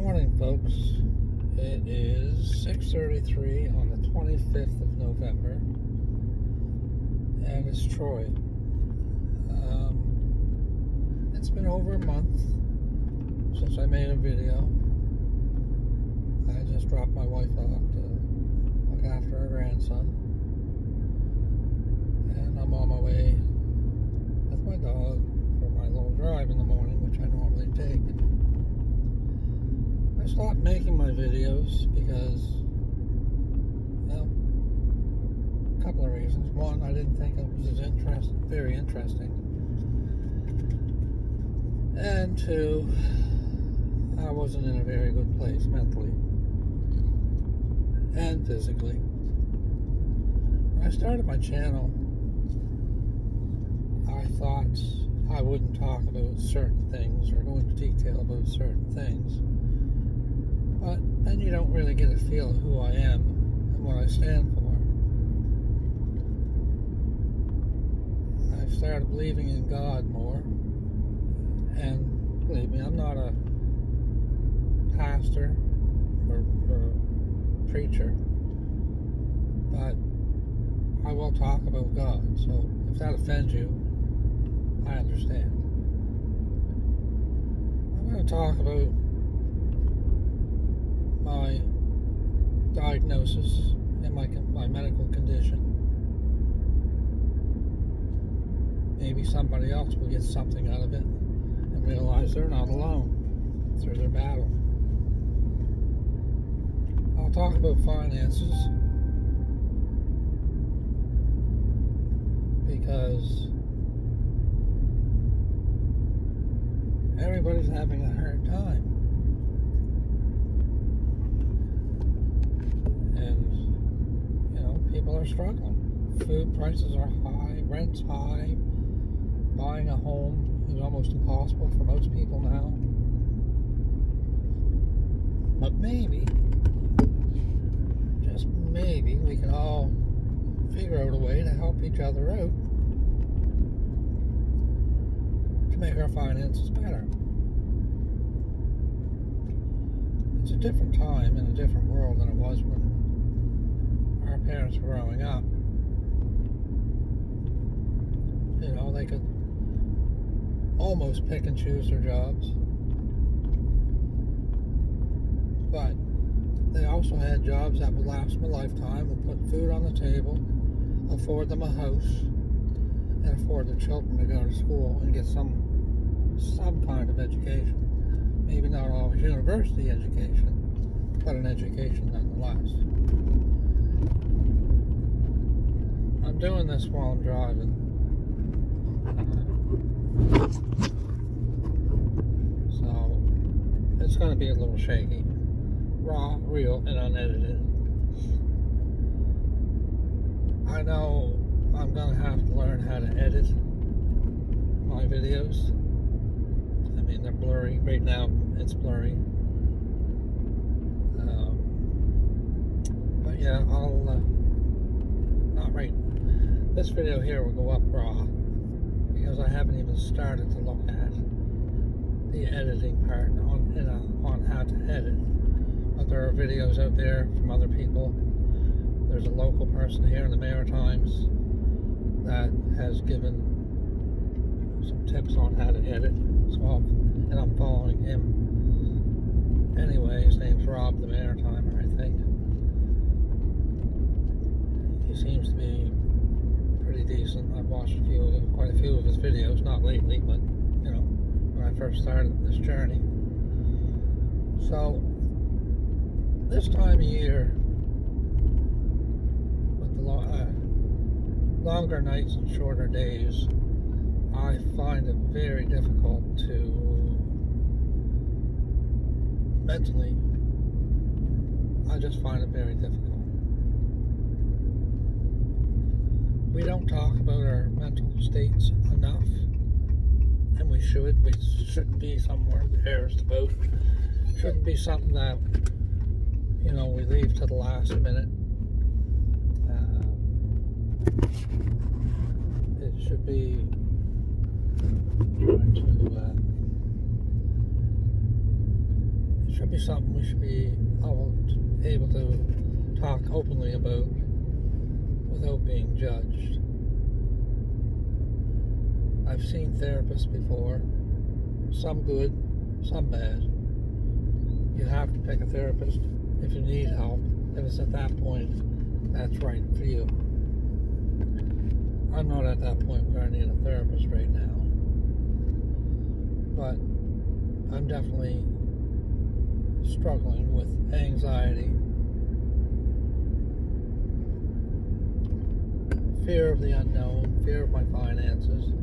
Morning, folks. It is 6:33 on the 25th of November, and it's Troy. It's been over a month since I made a video. I just dropped my wife off to look after her grandson, and I'm on my way with my dog for my little drive in the morning, which I normally take. I stopped making my videos because, well, a couple of reasons. One, I didn't think it was as very interesting. And two, I wasn't in a very good place mentally and physically. When I started my channel, I thought I wouldn't talk about certain things or go into detail about certain things. But then you don't really get a feel of who I am and what I stand for. I've started believing in God more. And believe me, I'm not a pastor or a preacher. But I will talk about God. So if that offends you, I understand. I'm going to talk about my diagnosis and my medical condition. Maybe somebody else will get something out of it and realize they're not alone through their battle. I'll talk about finances because everybody's having a hard time. People are struggling. Food prices are high, rent's high. Buying a home is almost impossible for most people now. But maybe, just maybe, we can all figure out a way to help each other out to make our finances better. It's a different time and a different world than it was when our parents were growing up. You know, they could almost pick and choose their jobs, but they also had jobs that would last them a lifetime, would put food on the table, afford them a house, and afford their children to go to school and get some kind of education. Maybe not always university education, but an education nonetheless. I'm doing this while I'm driving. So it's going to be a little shaky. Raw, real, and unedited. I know I'm going to have to learn how to edit my videos. I mean, they're blurry. Right now, it's blurry. But yeah, I'll not right. This video here will go up raw because I haven't even started to look at the editing part on how to edit. But there are videos out there from other people. There's a local person here in the Maritimes that has given some tips on how to edit. So I'm following him. Anyway, his name's Rob the Maritimer, I think. He seems to be pretty decent. I've watched quite a few of his videos, not lately, but you know, when I first started this journey. So this time of year, with the longer nights and shorter days, I find it very difficult to mentally. I just find it very difficult. We don't talk about our mental states enough, and we should. We shouldn't be somewhere there to about. Shouldn't be something that, you know, we leave to the last minute. It should be trying to should be something we should be able to talk openly about without being judged. I've seen therapists before, some good, some bad. You have to pick a therapist if you need help, if it's at that point that's right for you. I'm not at that point where I need a therapist right now, but I'm definitely struggling with anxiety, fear of the unknown, fear of my finances.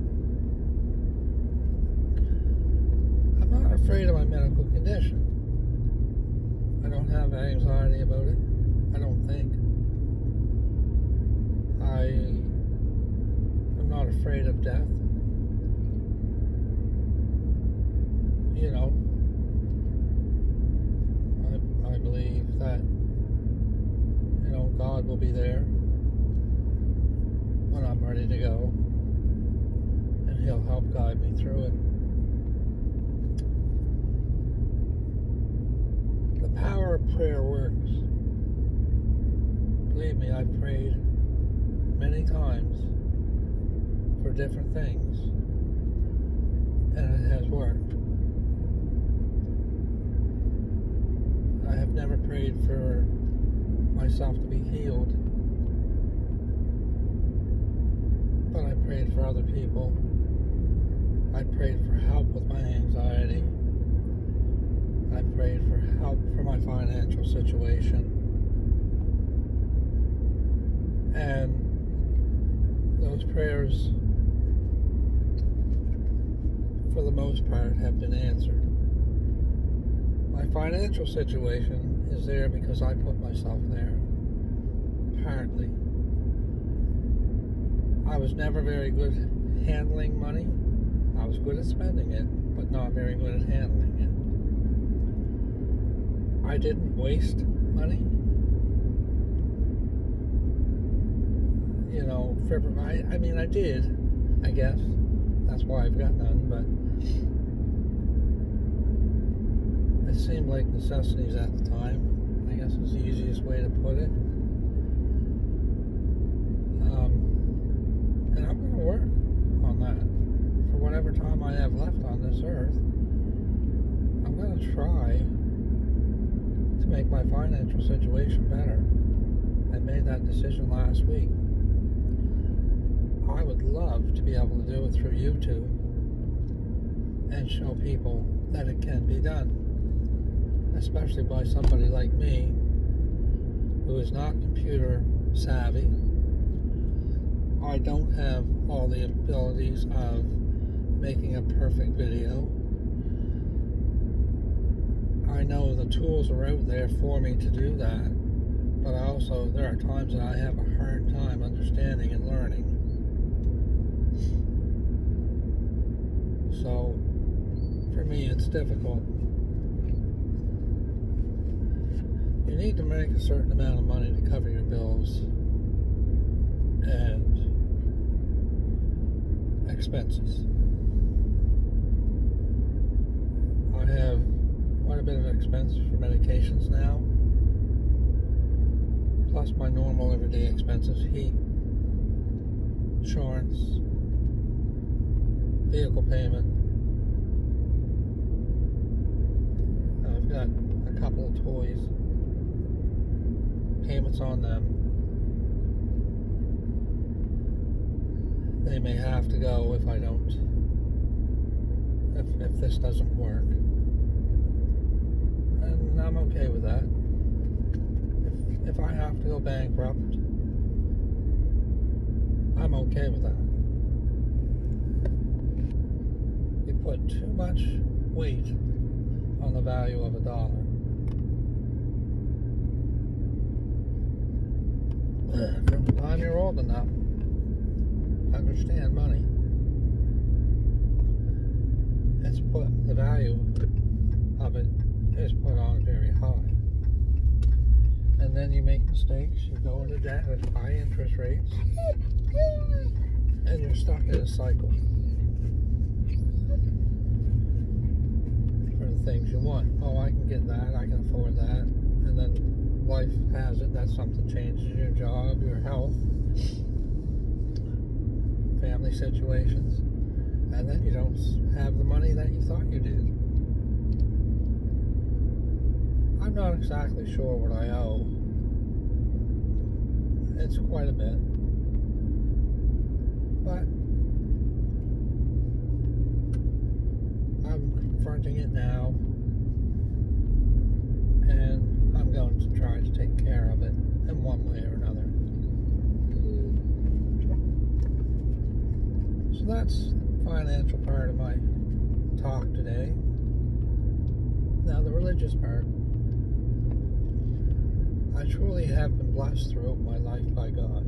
I'm not afraid of my medical condition. I don't have anxiety about it, I don't think. I'm not afraid of death. You know, I believe that, you know, God will be there when I'm ready to go, and He'll help guide me through it. The power of prayer works. Believe me, I've prayed many times for different things, and it has worked. I have never prayed for myself to be healed, but I prayed for other people. I prayed for help with my anxiety. I prayed for help for my financial situation. And those prayers, for the most part, have been answered. My financial situation is there because I put myself there, partly. I was never very good handling money. I was good at spending it, but not very good at handling it. I didn't waste money. You know, I mean, I did, I guess. That's why I've got none, but it seemed like necessities at the time, I guess is the easiest way to put it. And I'm going to work on that for whatever time I have left on this earth. I'm going to try to make my financial situation better. I made that decision last week. I would love to be able to do it through YouTube and show people that it can be done, especially by somebody like me who is not computer savvy. I don't have all the abilities of making a perfect video. I know the tools are out there for me to do that, but also there are times that I have a hard time understanding and learning. So, for me, it's difficult. You need to make a certain amount of money to cover your bills and expenses. I have quite a bit of expense for medications now, plus my normal everyday expenses: heat, insurance, vehicle payment. I've got a couple of toys, payments on them. They may have to go if I don't, if this doesn't work. And I'm okay with that. If I have to go bankrupt, I'm okay with that. You put too much weight on the value of $1. From the time you're old enough to understand money, it's put, the value of it is put on very high. And then you make mistakes, you go into debt at high interest rates, and you're stuck in a cycle for the things you want. Oh, I can get that, life has it that something changes, your job, your health, family situations, and then you don't have the money that you thought you did. I'm not exactly sure what I owe. It's quite a bit. But I'm confronting it now, and I'm going to try to take care of it in one way or another. So that's the financial part of my talk today. Now the religious part. I truly have been blessed throughout my life by God.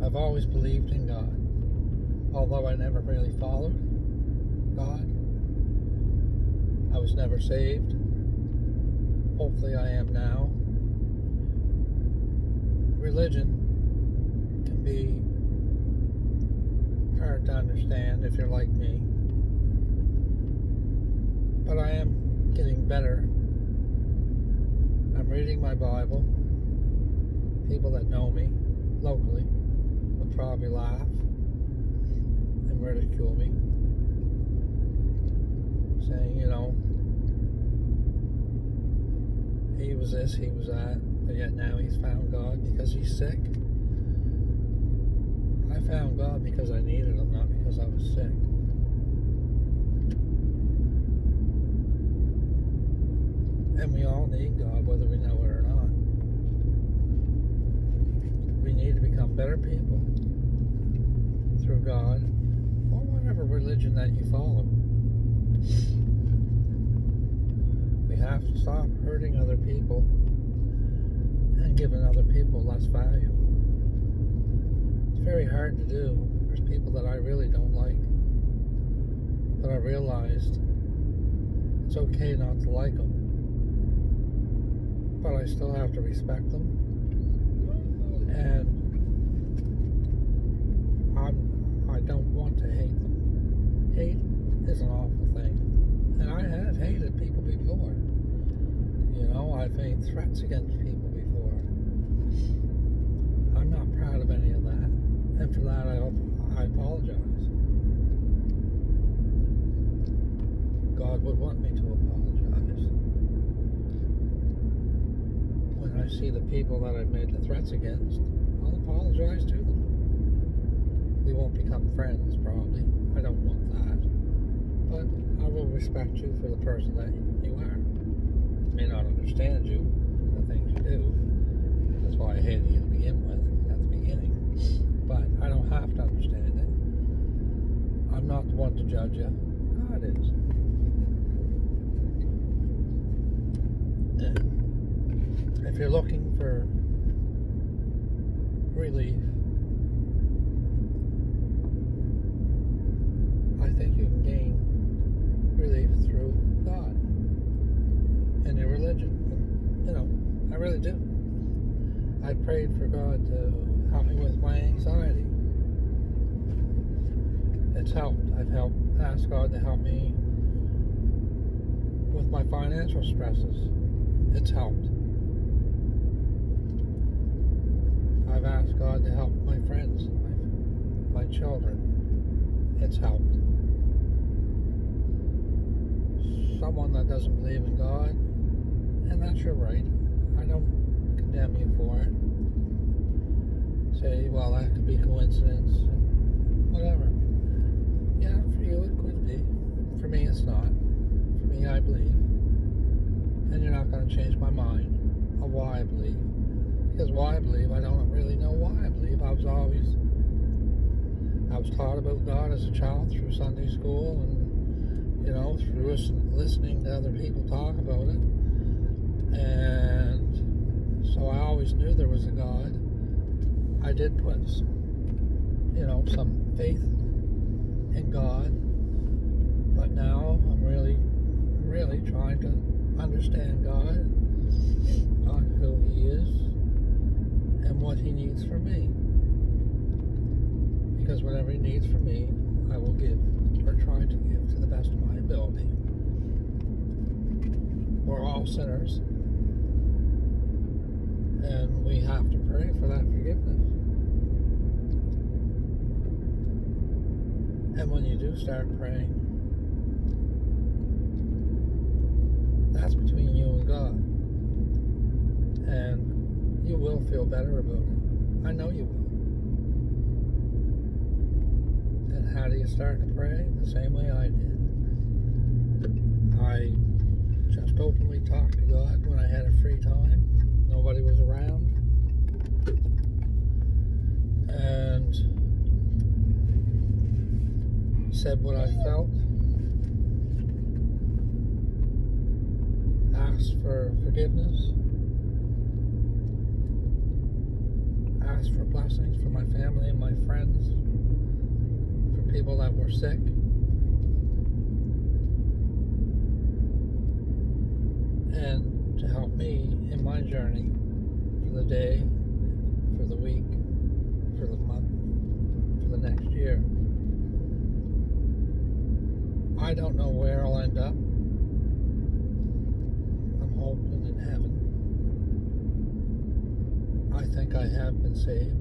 I've always believed in God, although I never really followed God. I was never saved. Hopefully I am now. Religion can be hard to understand if you're like me, but I am getting better. I'm reading my Bible. People that know me locally would probably laugh and ridicule me, saying, he was this, he was that, but yet now he's found God because he's sick. I found God because I needed him, not because I was sick. And we all need God, whether we know it or not. We need to become better people through God, or whatever religion that you follow. We have to stop hurting other people and giving other people less value. It's very hard to do. There's people that I really don't like, but I realized it's okay not to like them, but I still have to respect them. And I don't want to hate them. Hate is an awful thing. And I have hated people before. I've made threats against people before. I'm not proud of any of that. And for that, I apologize. God would want me to apologize. When I see the people that I've made the threats against, I'll apologize to them. We won't become friends, probably. I don't want that. But I will respect you for the person that you are. I may not understand you, the things you do. That's why I hated you to begin with, at the beginning. But I don't have to understand it. I'm not the one to judge you. God is. If you're looking for relief, I think you can gain relief through God and your religion. I really do. I prayed for God to help me with my anxiety. It's helped. I've asked God to help me with my financial stresses. It's helped. I've asked God to help my friends, my children. It's helped. Someone that doesn't believe in God, and that's your right. I don't condemn you for it. Say, well, that could be coincidence, whatever. Yeah, for you it could be. For me, it's not. For me, I believe. And you're not going to change my mind of why I believe. Because why I believe, I don't really know why I believe. I was taught about God as a child through Sunday school and, through listening to other people talk about it. And so I always knew there was a God. I did put, some faith in God. But now I'm really, really trying to understand God on who He is and what He needs from me. Because whatever He needs from me, I will give, or try to give to the best of my ability. We're all sinners. And we have to pray for that forgiveness. And when you do start praying, that's between you and God. And you will feel better about it. I know you will. And how do you start to pray? The same way I did. I just openly talked to God when I had a free time. Nobody was around. And said what I felt. Asked for forgiveness. Asked for blessings for my family and my friends. For people that were sick. And to help me in my journey for the day, for the week, for the month, for the next year. I don't know where I'll end up. I'm hoping in heaven. I think I have been saved.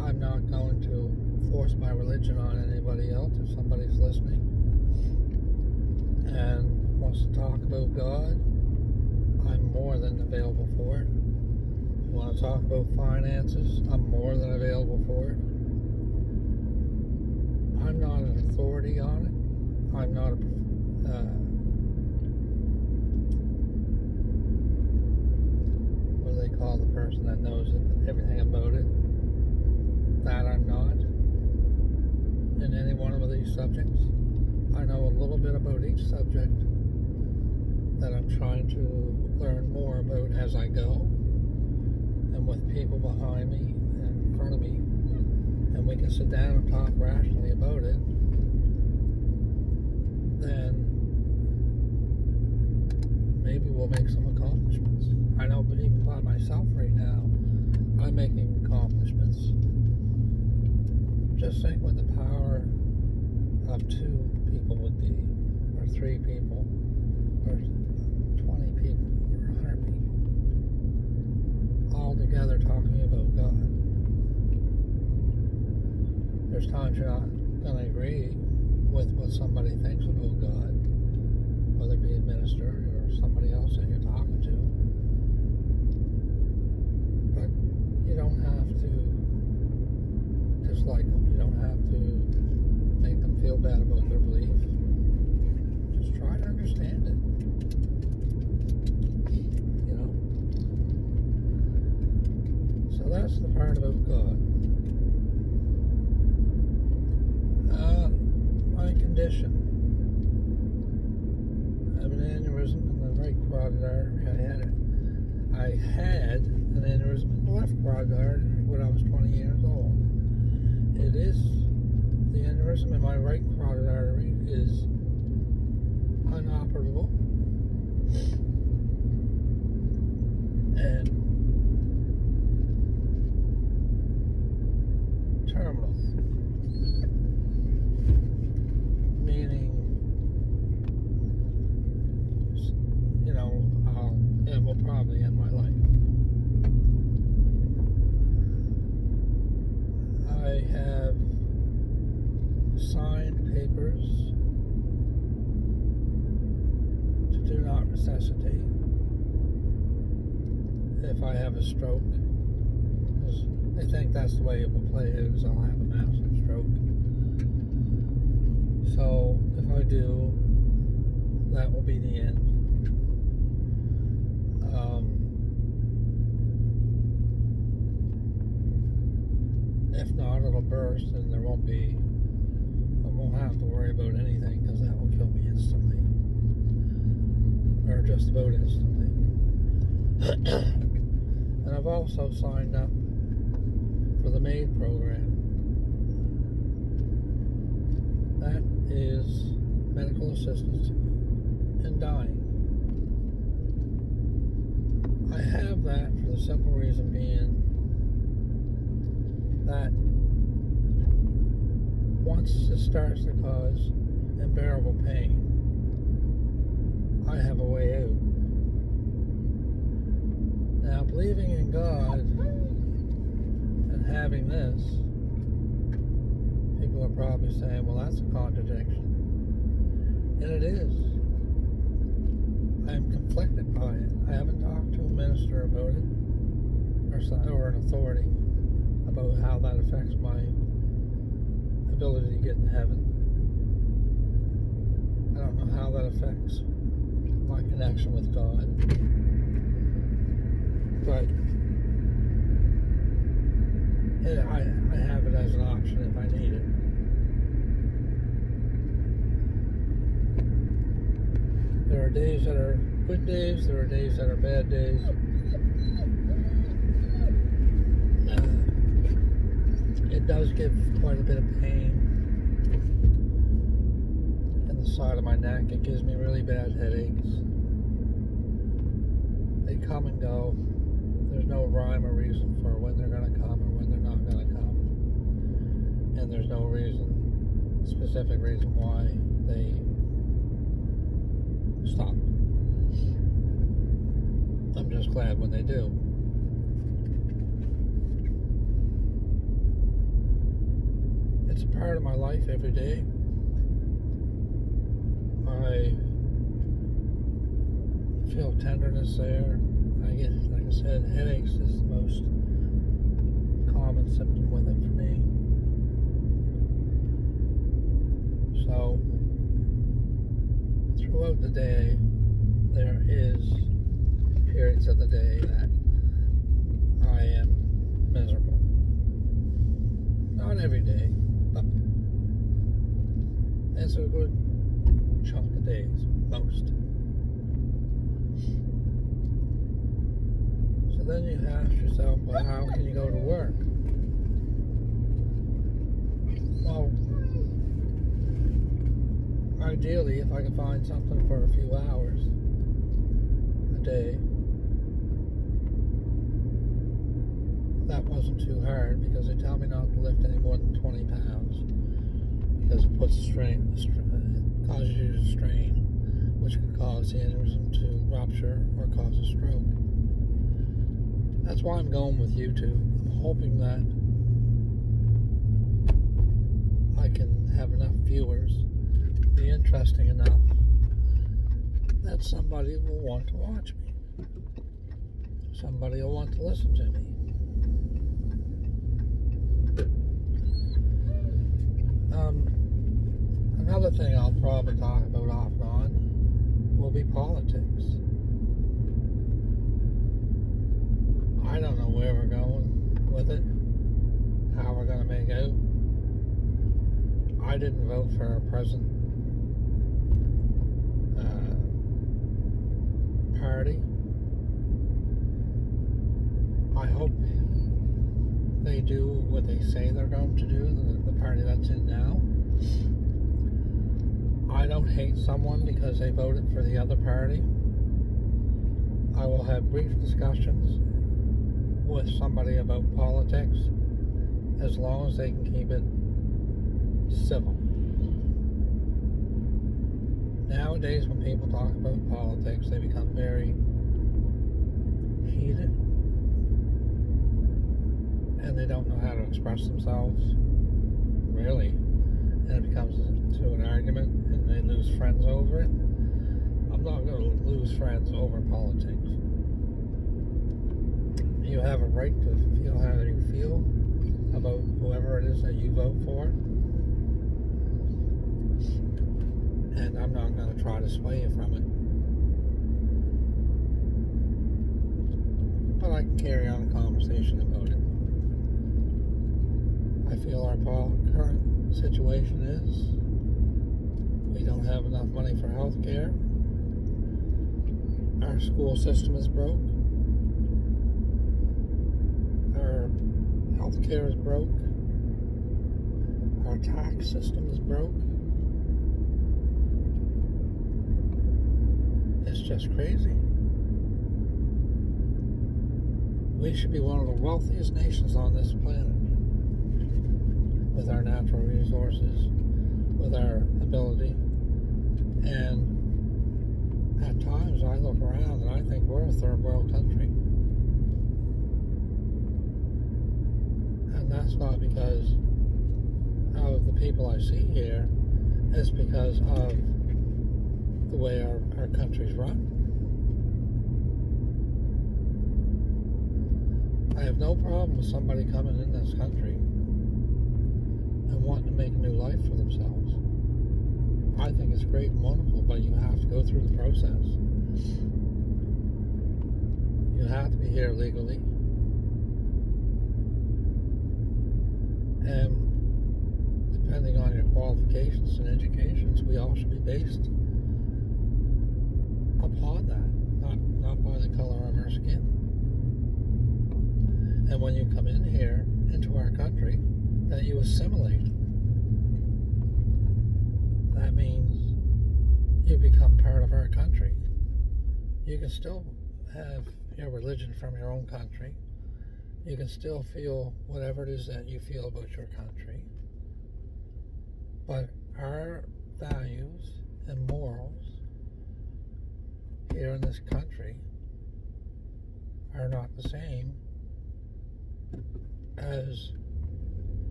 I'm not going to force my religion on anybody else. If somebody's listening and wants to talk about God, I'm more than available for it. If you want to talk about finances, I'm more than available for it. I'm not an authority on it. I'm not what do they call the person that knows everything about it? That I'm not. In any one of these subjects, I know a little bit about each subject that I'm trying to learn more about as I go, and with people behind me and in front of me, and we can sit down and talk rationally about it, then maybe we'll make some accomplishments. I know, but even by myself right now, I'm making accomplishments. Just think what the power of 2 people would be, or 3 people, or 20 people, or 100 people, all together talking about God. There's times you're not going to agree with what somebody thinks about God, whether it be a minister or somebody else that you're talking to. But you don't have to dislike them. You don't have to make them feel bad about their belief. Just try to understand it. You know? So that's the part about God. My condition. I have an aneurysm in the right carotid artery. I had an aneurysm in the left carotid artery when I was 20 years old. It is, the aneurysm in my right carotid artery is inoperable and terminal, meaning, you know, it will probably end my life. I have signed papers to do not resuscitate if I have a stroke, because they think that's the way it will play out, is I'll have a massive stroke. So if I do, that will be the end. If not, it'll burst and I won't have to worry about anything, because that will kill me instantly, or just about instantly. And I've also signed up for the MAID program. That is medical assistance in dying. I have that for the simple reason being that once it starts to cause unbearable pain, I have a way having this, people are probably saying, well, that's a contradiction. And it is. I am conflicted by it. I haven't talked to a minister about it or an authority about how that affects my ability to get in heaven. I don't know how that affects my connection with God. But I have it as an option if I need it. There are days that are good days, there are days that are bad days. It does give quite a bit of pain in the side of my neck. It gives me really bad headaches. They come and go. There's no rhyme or reason for when they're going to come or when they're not going to come. And there's no specific reason why they stop. I'm just glad when they do. It's a part of my life every day. I feel tenderness there. I get, like I said, headaches is the most common symptom with it for me. So, throughout the day, there is periods of the day that I am miserable. Not every day, but it's a good chunk of days, most. So then you ask yourself, well, how can you go to work? Well, ideally, if I can find something for a few hours a day, that wasn't too hard, because they tell me not to lift any more than 20 pounds because it puts strain, it causes you to strain, which can cause the aneurysm to rupture or cause a stroke. That's why I'm going with YouTube. I'm hoping that I can have enough viewers, be interesting enough that somebody will want to watch me. Somebody will want to listen to me. Another thing I'll probably talk about off and on will be politics. I don't know where we're going with it, how we're going to make out. I didn't vote for our present party. I hope they do what they say they're going to do, the party that's in now. I don't hate someone because they voted for the other party. I will have brief discussions with somebody about politics as long as they can keep it civil. Nowadays, when people talk about politics, they become very heated and they don't know how to express themselves, really, and it becomes to an argument and they lose friends over it. I'm not going to lose friends over politics. You have a right to feel how you feel about whoever it is that you vote for, and I'm not going to try to sway you from it. But I can carry on a conversation about it. I feel our current situation is we don't have enough money for health care. Our school system is broke. Our health care is broke. Our tax system is broke. It's just crazy. We should be one of the wealthiest nations on this planet, with our natural resources, with our ability. And at times I look around and I think we're a third world country. And And that's not because of the people I see here. It's because of the way our country's run. I have no problem with somebody coming in this country and wanting to make a new life for themselves. I think it's great and wonderful, but you have to go through the process. You have to be here legally. And depending on your qualifications and educations, we all should be based upon that, not by the color of our skin. And when you come in here, into our country, that you assimilate. That means you become part of our country. You can still have your religion from your own country. You can still feel whatever it is that you feel about your country. But our values and morals here in this country are not the same as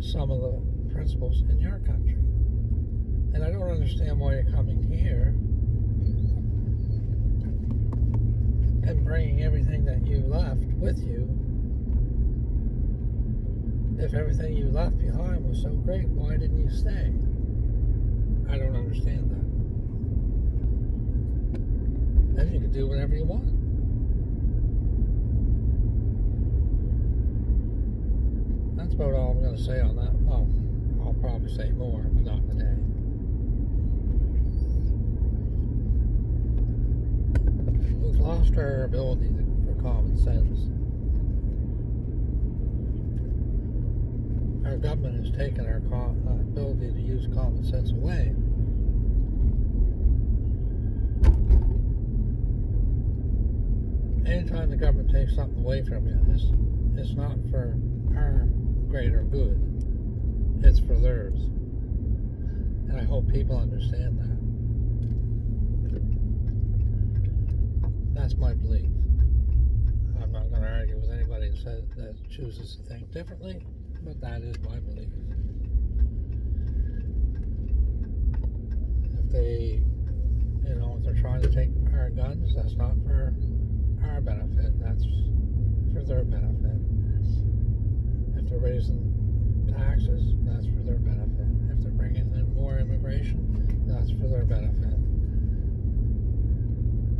some of the principles in your country. And I don't understand why you're coming here and bringing everything that you left with you. If everything you left behind was so great, why didn't you stay? I don't understand that. Then you can do whatever you want. That's about all I'm going to say on that. Well, I'll probably say more, but not today. We've lost our ability for common sense. Our government has taken our ability to use common sense away. Anytime the government takes something away from you, it's not for our greater good. It's for theirs. And I hope people understand that. That's my belief. I'm not going to argue with anybody that chooses to think differently, but that is my belief. If they're trying to take our guns, that's not for our benefit, that's for their benefit. If they're raising taxes, that's for their benefit. If they're bringing in more immigration, that's for their benefit.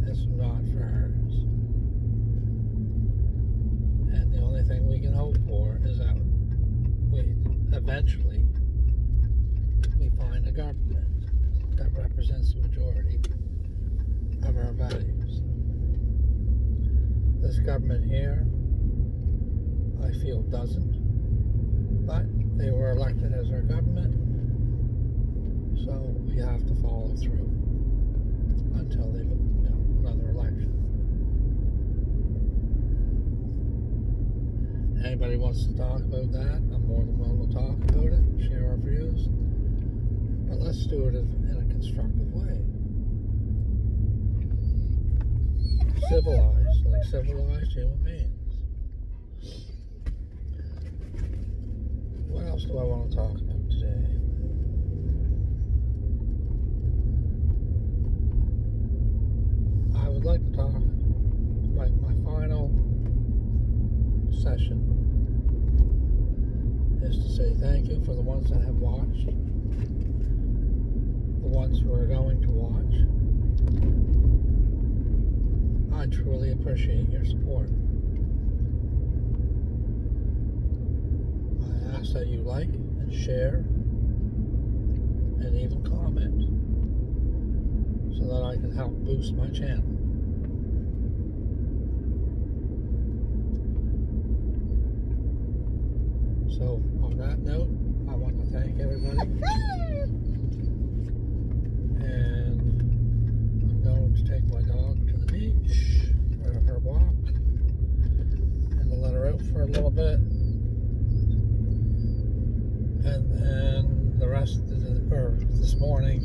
It's not for ours. And the only thing we can hope for is that eventually we find a government that represents the majority of our values. This government here, I feel, doesn't, but they were elected as our government, so we have to follow through until they another election. Anybody wants to talk about that, I'm more than willing to talk about it, share our views, but let's do it in a constructive way. Civilized, like civilized human beings. What else do I want to talk about today? I would like to talk, my final session is to say thank you for the ones that have watched, the ones who are going to watch. I truly appreciate your support. I ask that you like and share and even comment so that I can help boost my channel. So on that note, I want to thank everybody, and I'm going to take my dog to the beach for her walk and to let her out for a little bit, and then the rest of this morning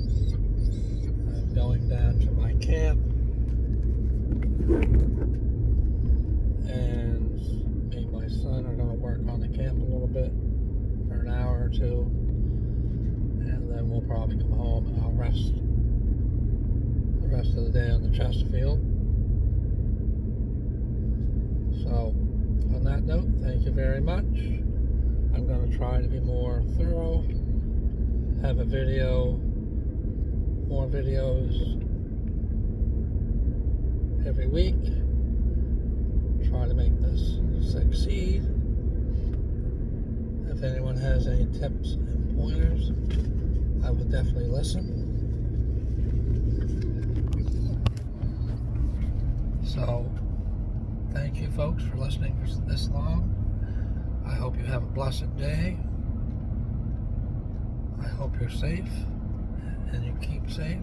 I'm going down to my camp and me and my my son are going to work on the camp a little bit for an hour or two, and then we'll probably come home and I'll rest the rest of the day on the Chesterfield. So on that note, thank you very much. I'm going to try to be more thorough, have a video, more videos every week, try to make this succeed. If anyone has any tips and pointers, I would definitely listen. So thank you folks for listening for this long. I hope you have a blessed day. I hope you're safe and you keep safe.